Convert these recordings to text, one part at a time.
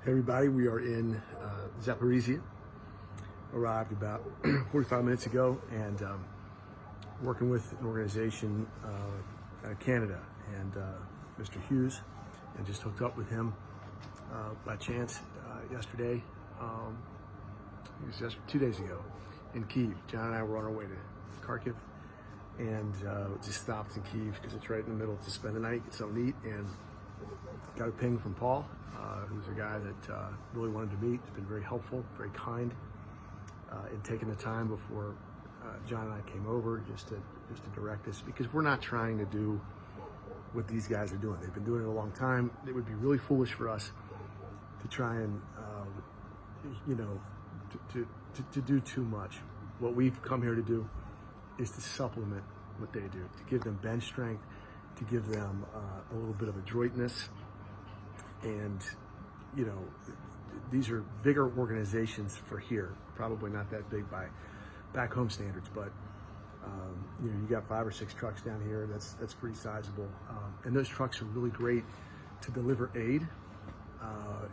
Hey everybody, we are in Zaporizhia. Arrived about 45 minutes ago and working with an organization out of Canada and Mr. Hughes, and just hooked up with him by chance yesterday. It was just 2 days ago in Kyiv. John and I were on our way to Kharkiv and just stopped in Kyiv because it's right in the middle to spend the night, get something to eat, and got a ping from Paul, who's a guy that really wanted to meet. He's been very helpful, very kind in taking the time before John and I came over just to direct us, because we're not trying to do what these guys are doing. They've been doing it a long time. It would be really foolish for us to try and to do too much. What we've come here to do is to supplement what they do, to give them bench strength, to give them a little bit of adroitness. And, you know, these are bigger organizations for here, probably not that big by back home standards, but you know, you got 5 or 6 trucks down here. That's pretty sizable, and those trucks are really great to deliver aid.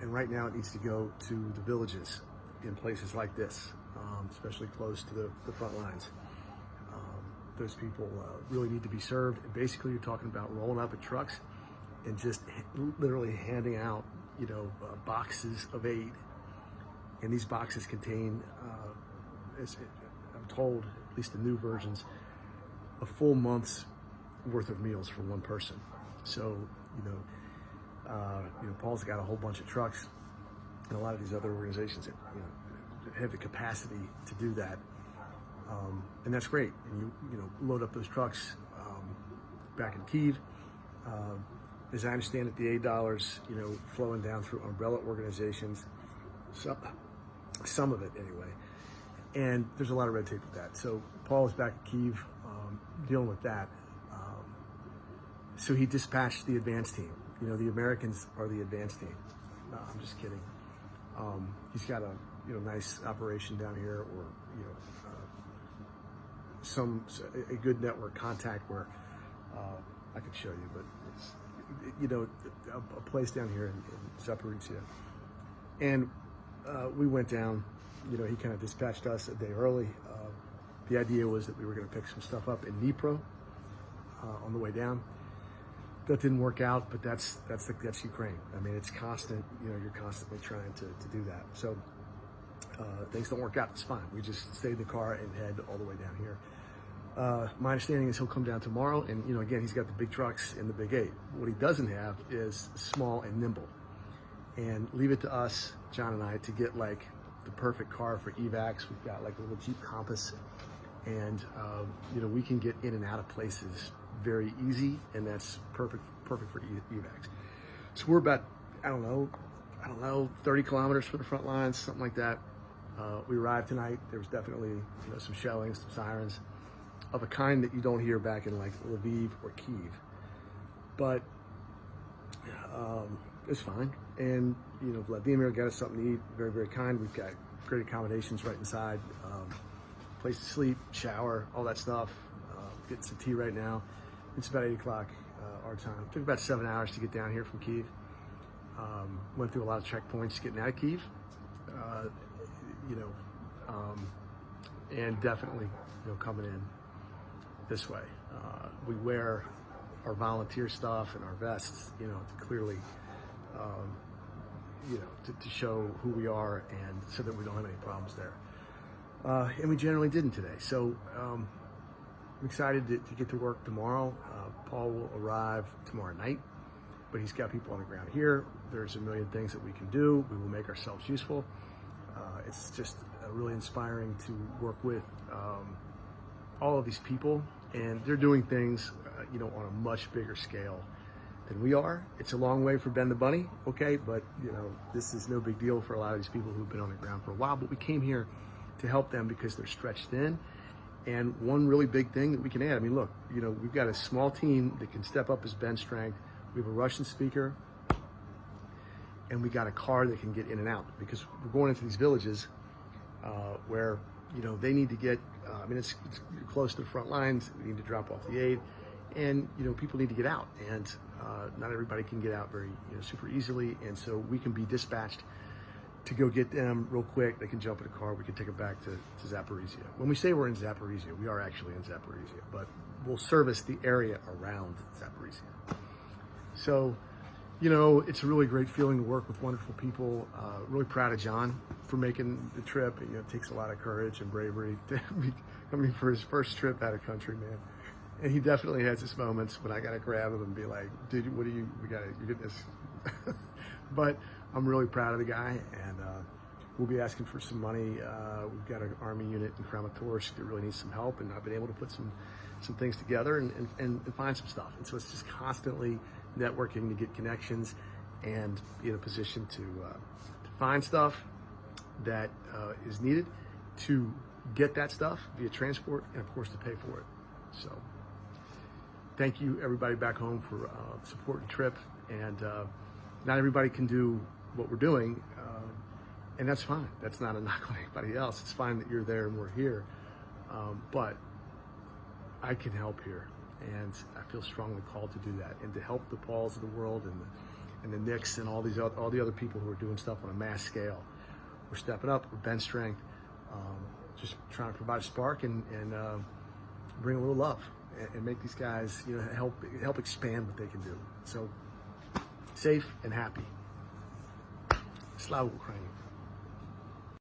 And right now, it needs to go to the villages in places like this, especially close to the front lines. Those people really need to be served. And basically, you're talking about rolling up at trucks and just literally handing out, you know, boxes of aid. And these boxes contain, as I'm told, at least the new versions, a full month's worth of meals for one person. So, you know, Paul's got a whole bunch of trucks, and a lot of these other organizations, have the capacity to do that, and that's great. And you know, load up those trucks back in Kyiv. As I understand it, the aid dollars, you know, flowing down through umbrella organizations, some of it anyway. And there's a lot of red tape with that. So Paul is back at Kyiv dealing with that. So he dispatched the advance team. You know, the Americans are the advance team. No, I'm just kidding. He's got a nice operation down here, or a good network contact where I could show you, but it's a place down here in Zaporizhia. And we went down. You know, he kind of dispatched us a day early. The idea was that we were going to pick some stuff up in Dnipro on the way down. That didn't work out, but that's Ukraine. I mean, it's constant. You know, you're constantly trying to do that. So things don't work out. It's fine. We just stay in the car and head all the way down here. My understanding is he'll come down tomorrow, and again, he's got the big trucks and the big 8. What he doesn't have is small and nimble. And leave it to us, John and I, to get like the perfect car for evacs. We've got like a little Jeep Compass, and we can get in and out of places very easy, and that's perfect for evacs. So we're about, I don't know, 30 kilometers from the front lines, something like that. We arrived tonight. There was definitely some shelling, some sirens, of a kind that you don't hear back in like Lviv or Kyiv. But it's fine. And Vladimir got us something to eat, very, very kind. We've got great accommodations right inside, place to sleep, shower, all that stuff. Getting some tea right now. It's about 8 o'clock our time. It took about 7 hours to get down here from Kyiv. Went through a lot of checkpoints getting out of Kyiv, and definitely coming in this way. We wear our volunteer stuff and our vests, to clearly, to show who we are, and so that we don't have any problems there. And we generally didn't today. So I'm excited to get to work tomorrow. Paul will arrive tomorrow night, but he's got people on the ground here. There's a million things that we can do. We will make ourselves useful. It's just really inspiring to work with all of these people, and they're doing things, on a much bigger scale than we are. It's a long way for Ben the Bunny, okay, but this is no big deal for a lot of these people who've been on the ground for a while. But we came here to help them because they're stretched thin. And one really big thing that we can add, I mean, look, we've got a small team that can step up as bench strength. We have a Russian speaker, and we got a car that can get in and out, because we're going into these villages where they need to get. It's close to the front lines. We need to drop off the aid, and people need to get out. And Not everybody can get out very super easily, and so we can be dispatched to go get them real quick. They can jump in a car. We can take them back to Zaporizhia. When we say we're in Zaporizhia, we are actually in Zaporizhia, but we'll service the area around Zaporizhia. So, it's a really great feeling to work with wonderful people. Really proud of John for making the trip. It takes a lot of courage and bravery to be coming for his first trip out of country, man. And he definitely has his moments when I gotta grab him and be like, dude, you get this. But I'm really proud of the guy, and we'll be asking for some money. We've got an army unit in Kramatorsk that really needs some help, and I've been able to put some things together and find some stuff. And so it's just constantly networking to get connections and be in a position to find stuff that is needed, to get that stuff via transport, and of course to pay for it. So thank you everybody back home for supporting the trip. And not everybody can do what we're doing, and that's fine. That's not a knock on anybody else. It's fine that you're there and we're here, but I can help here, and I feel strongly called to do that, and to help the Pauls of the world and the Nicks and all the other people who are doing stuff on a mass scale. We're stepping up. We're bench strength, just trying to provide a spark and bring a little love and make these guys help expand what they can do. So safe and happy. Slava Ukraine.